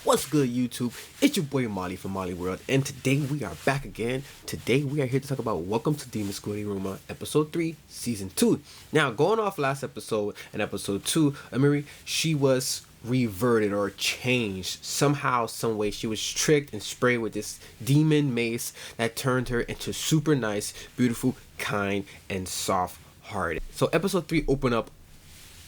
What's good, YouTube? It's your boy Molly from Molly World, and today we are back again. Today we are here to talk about Welcome to Demon School Iruma, Episode 3, Season 2. Now, going off last episode and Episode 2, Ameri, she was reverted or changed. Somehow, some way, she was tricked and sprayed with this demon mace that turned her into super nice, beautiful, kind, and soft-hearted. So Episode 3 opened up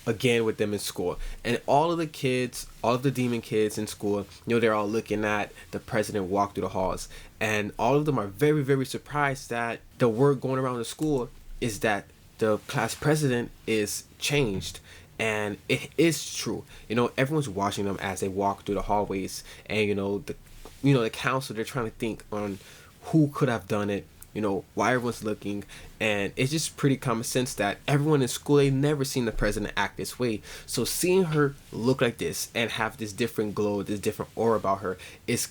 again with them in school, and all of the kids, all of the demon kids in school, they're all looking at the president walk through the halls, and all of them are very, very surprised that the word going around the school is that the class president is changed. And it is true. Everyone's watching them as they walk through the hallways, and the council, they're trying to think on who could have done it, why everyone's looking. And it's just pretty common sense that everyone in school, they never seen the president act this way. So seeing her look like this and have this different glow, this different aura about her is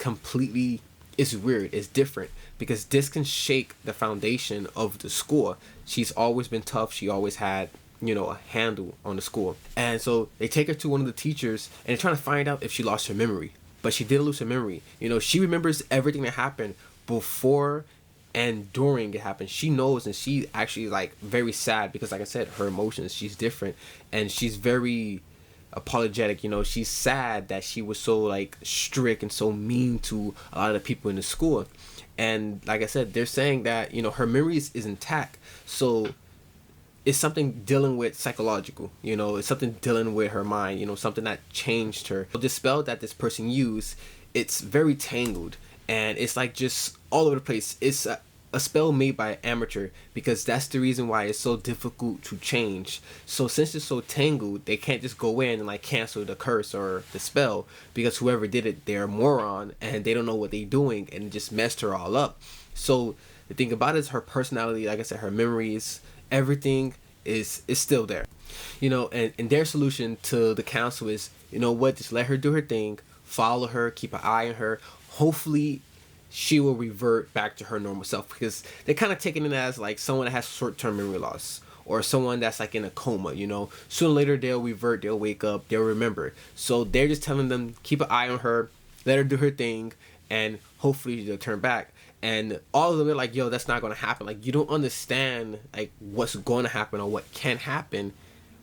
it's weird, it's different, because this can shake the foundation of the school. She's always been tough, she always had a handle on the school. And so they take her to one of the teachers, and they're trying to find out if she lost her memory. But she didn't lose her memory. She remembers everything that happened before and during it happened. She knows, and she actually very sad because, like I said, her emotions, she's different, and she's very apologetic. She's sad that she was so strict and so mean to a lot of the people in the school. And like I said, they're saying that her memory is intact. So it's something dealing with psychological, it's something dealing with her mind, something that changed her. So the spell that this person used, it's very tangled, and it's just all over the place. It's a spell made by an amateur, because that's the reason why it's so difficult to change. So since it's so tangled, they can't just go in and cancel the curse or the spell, because whoever did it, they're a moron and they don't know what they're doing, and it just messed her all up. So the thing about it is her personality, like I said, her memories, everything is still there. And their solution to the council is, just let her do her thing, follow her, keep an eye on her. Hopefully she will revert back to her normal self, because they're kind of taking it as someone that has short-term memory loss, or someone that's in a coma. Sooner or later they'll revert, they'll wake up, they'll remember. So they're just telling them, keep an eye on her, let her do her thing, and hopefully they'll turn back. And all of them are like, yo, that's not going to happen. You don't understand what's going to happen or what can happen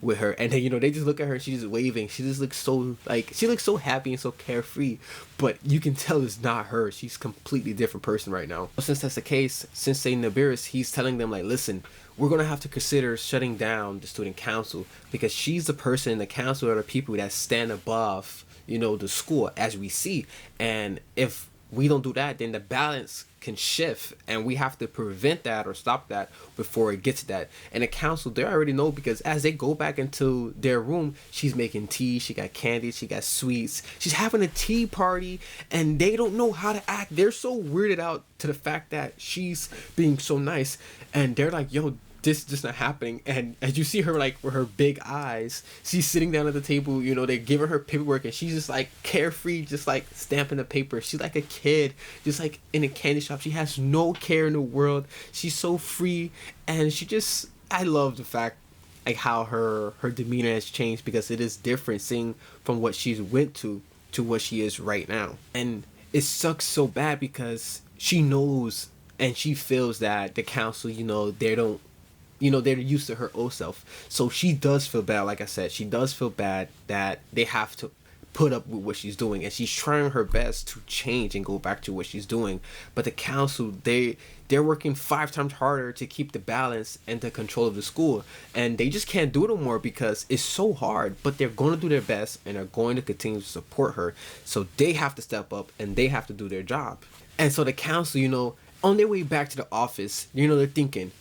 with her. And then they just look at her, and she's just waving. She just looks so she looks so happy and so carefree, but you can tell it's not her. She's a completely different person right now. Since that's the case, Sensei Nibiris, he's telling them listen, we're going to have to consider shutting down the student council, because she's the person in the council that are people that stand above the school, as we see. And if we don't do that, then the balance can shift, and we have to prevent that or stop that before it gets to that. And the council, they already know, because as they go back into their room, she's making tea, she got candy, she got sweets, she's having a tea party, and they don't know how to act. They're so weirded out to the fact that she's being so nice, and they're like, yo, this is just not happening. And as you see her with her big eyes, she's sitting down at the table, they're giving her paperwork, and she's just carefree, just stamping the paper. She's like a kid, just in a candy shop. She has no care in the world. She's so free, and I love the fact how her demeanor has changed, because it is different seeing from what she's went to what she is right now. And it sucks so bad, because she knows and she feels that the council, they don't, they're used to her old self. So she does feel bad. Like I said, she does feel bad that they have to put up with what she's doing, and she's trying her best to change and go back to what she's doing. But the council, they're working 5 times harder to keep the balance and the control of the school, and they just can't do it no more, because it's so hard. But they're going to do their best, and are going to continue to support her. So they have to step up, and they have to do their job. And so the council, on their way back to the office, they're thinking,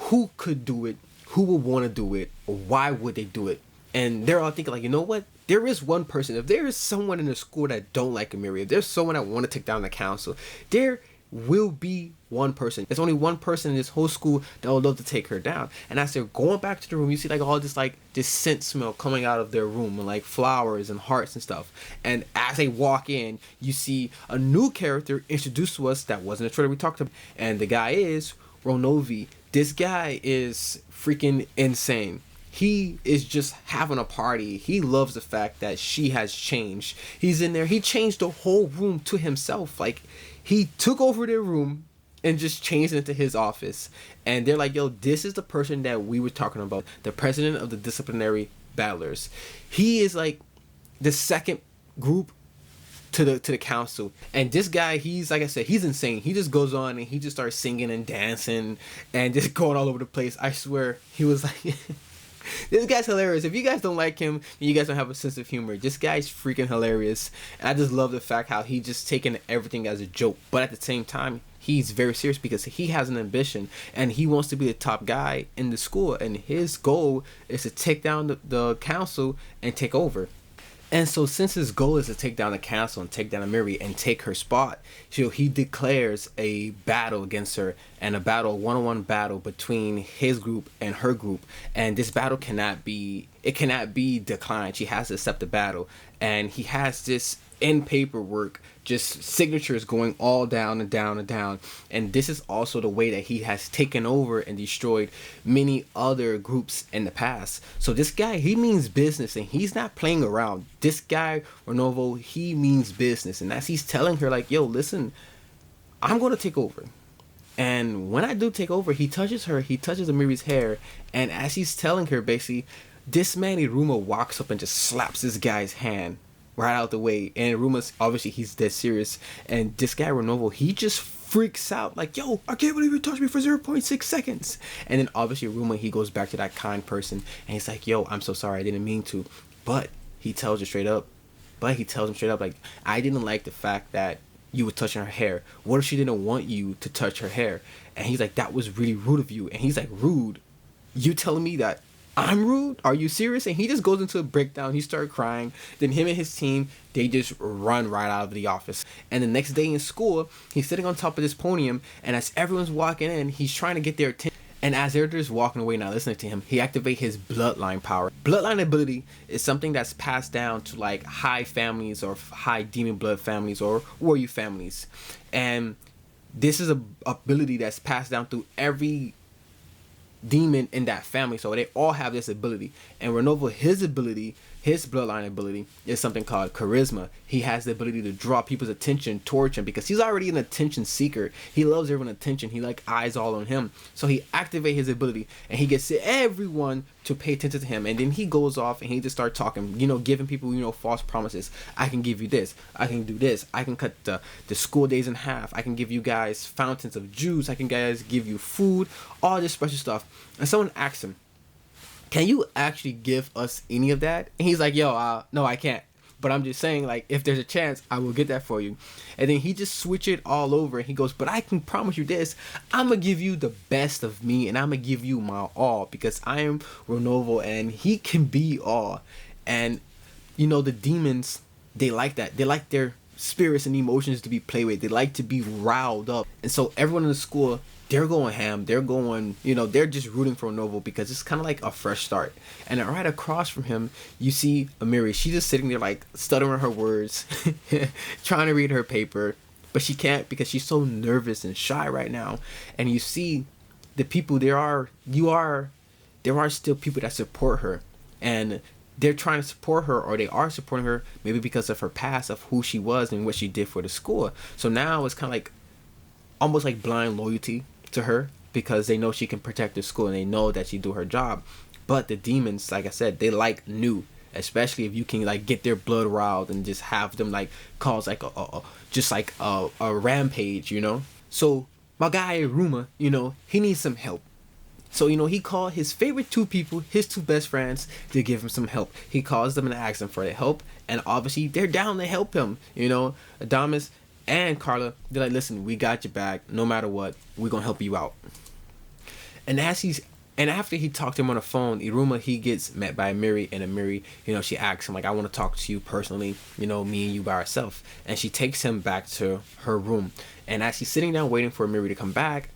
who could do it, who would want to do it, or why would they do it? And they're all thinking you know what, there is one person, if there is someone in the school that don't like Ameri, if there's someone that want to take down the council, there will be one person. There's only one person in this whole school that would love to take her down. And as they're going back to the room, you see all this scent smell coming out of their room, and flowers and hearts and stuff. And as they walk in, you see a new character introduced to us that wasn't a trailer we talked about, and the guy is Ronovi. This guy is freaking insane. he is just having a party. He loves the fact that she has changed. He's in there. He changed the whole room to himself. Like, he took over their room and just changed it into his office. And they're like, yo, this is the person that we were talking about. The president of the disciplinary battlers. He is like the second group to the council. And this guy, he's, like I said, he's insane. He just goes on and he just starts singing and dancing and just going all over the place. I swear, he was like... This guy's hilarious. If you guys don't like him, you guys don't have a sense of humor. This guy's freaking hilarious. And I just love the fact how he just taking everything as a joke. But at the same time, he's very serious because he has an ambition. And he wants to be the top guy in the school. And his goal is to take down the council and take over. And so since his goal is to take down the council and take down Ameri and take her spot, he declares a battle against her, and a one-on-one battle between his group and her group. And this battle cannot be declined. She has to accept the battle. And he has this in paperwork, just signatures going all down and down and down. And this is also the way that he has taken over and destroyed many other groups in the past. So this guy, he means business, and he's not playing around. This guy, Renovo, he means business. And as he's telling her, like, yo, listen, I'm going to take over. And when I do take over, he touches Amiri's hair. And as he's telling her, basically, this man Iruma walks up and just slaps this guy's hand right out the way. And Iruma's, obviously, he's dead serious. And this guy, Renovo, he just freaks out. Like, yo, I can't believe you touched me for 0.6 seconds. And then, obviously, Iruma, he goes back to that kind person. And he's like, yo, I'm so sorry. I didn't mean to. But he tells him straight up, like, I didn't like the fact that you were touching her hair. What if she didn't want you to touch her hair? And he's like, that was really rude of you. And he's like, rude? You telling me that I'm rude? Are you serious? And he just goes into a breakdown. He started crying. Then him and his team, they just run right out of the office. And the next day in school, he's sitting on top of this podium, and as everyone's walking in, he's trying to get their attention. And as they're just walking away, not listening to him, he activates his bloodline power. Bloodline ability is something that's passed down to like high families or high demon blood families or warrior families. And this is a ability that's passed down through every demon in that family, so they all have this ability. And Renovo, his bloodline ability is something called charisma. He has the ability to draw people's attention towards him because he's already an attention seeker. He loves everyone's attention. He like eyes all on him, so he activates his ability and he gets everyone to pay attention to him. And then he goes off and he just starts talking, giving people false promises. I can give you this, I can do this, I can cut the school days in half, I can give you guys fountains of juice, I can guys give you food, all this special stuff. And someone asks him, can you actually give us any of that? And he's like, yo, no, I can't. But I'm just saying, like, if there's a chance, I will get that for you. And then he just switch it all over. And he goes, but I can promise you this. I'm going to give you the best of me. And I'm going to give you my all. Because I am Renovo. And he can be all. And, the demons, they like that. They like their spirits and emotions to be played with. They like to be riled up. And so everyone in the school, they're going ham. They're going, they're just rooting for Renovo because it's kind of like a fresh start. And right across from him, you see Ameri. She's just sitting there like stuttering her words, trying to read her paper, but she can't because she's so nervous and shy right now. And you see the people, there are still people that support her, and they're trying to support her, or they are supporting her maybe because of her past, of who she was and what she did for the school. So now it's kind of like almost like blind loyalty to her because they know she can protect the school and they know that she do her job. But the demons, like I said, they like new, especially if you can like get their blood riled and just have them like cause like a rampage, So my guy Iruma, he needs some help. So, he called his favorite two people, his two best friends, to give him some help. He calls them and asks them for their help. And obviously, they're down to help him. Adamas and Carla, they're like, listen, we got your back. No matter what, we're going to help you out. And after he talked to him on the phone, Iruma, he gets met by Ameri. And Ameri, she asks him, like, I want to talk to you personally, me and you by ourselves. And she takes him back to her room. And as he's sitting down waiting for Ameri to come back,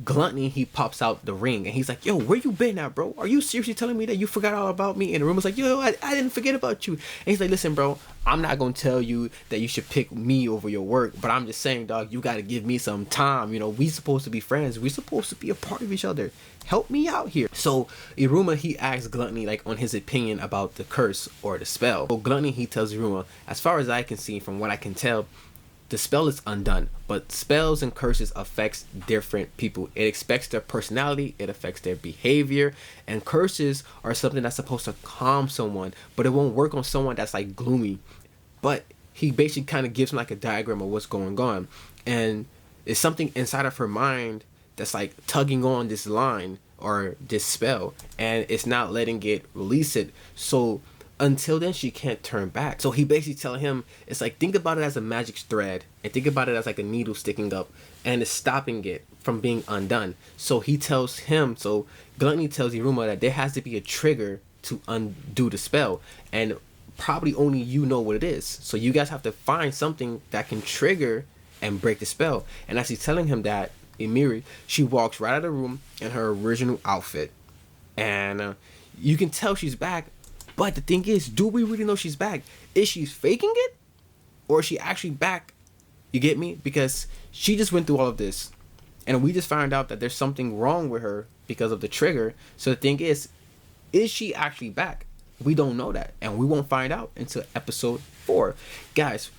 Gluttony, he pops out the ring and he's like, yo, where you been at, bro? Are you seriously telling me that you forgot all about me? And Iruma's like, yo, I didn't forget about you. And he's like, listen, bro, I'm not gonna tell you that you should pick me over your work, but I'm just saying, dog, you gotta give me some time. You know, we supposed to be friends. We supposed to be a part of each other. Help me out here. So Iruma, he asks Gluttony like on his opinion about the curse or the spell. So Gluttony, he tells Iruma, as far as I can see, from what I can tell, the spell is undone, but spells and curses affects different people. It affects their personality, it affects their behavior, and curses are something that's supposed to calm someone, but it won't work on someone that's like gloomy. But he basically kind of gives him like a diagram of what's going on, and it's something inside of her mind that's like tugging on this line or this spell, and it's not letting it release it. So until then, she can't turn back. So he basically telling him, it's like, think about it as a magic thread and think about it as like a needle sticking up and it's stopping it from being undone. So he tells him, so Gluttony tells Iruma that there has to be a trigger to undo the spell, and probably only you know what it is. So you guys have to find something that can trigger and break the spell. And as he's telling him that, Ameri, she walks right out of the room in her original outfit, and you can tell she's back. But the thing is, do we really know she's back? Is she faking it? Or is she actually back? You get me? Because she just went through all of this. And we just found out that there's something wrong with her because of the trigger. So the thing is she actually back? We don't know that. And we won't find out until episode 4. Guys,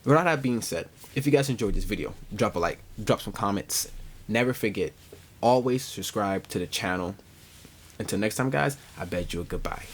with all that being said, if you guys enjoyed this video, drop a like, drop some comments. Never forget, always subscribe to the channel. Until next time, guys, I bid you a goodbye.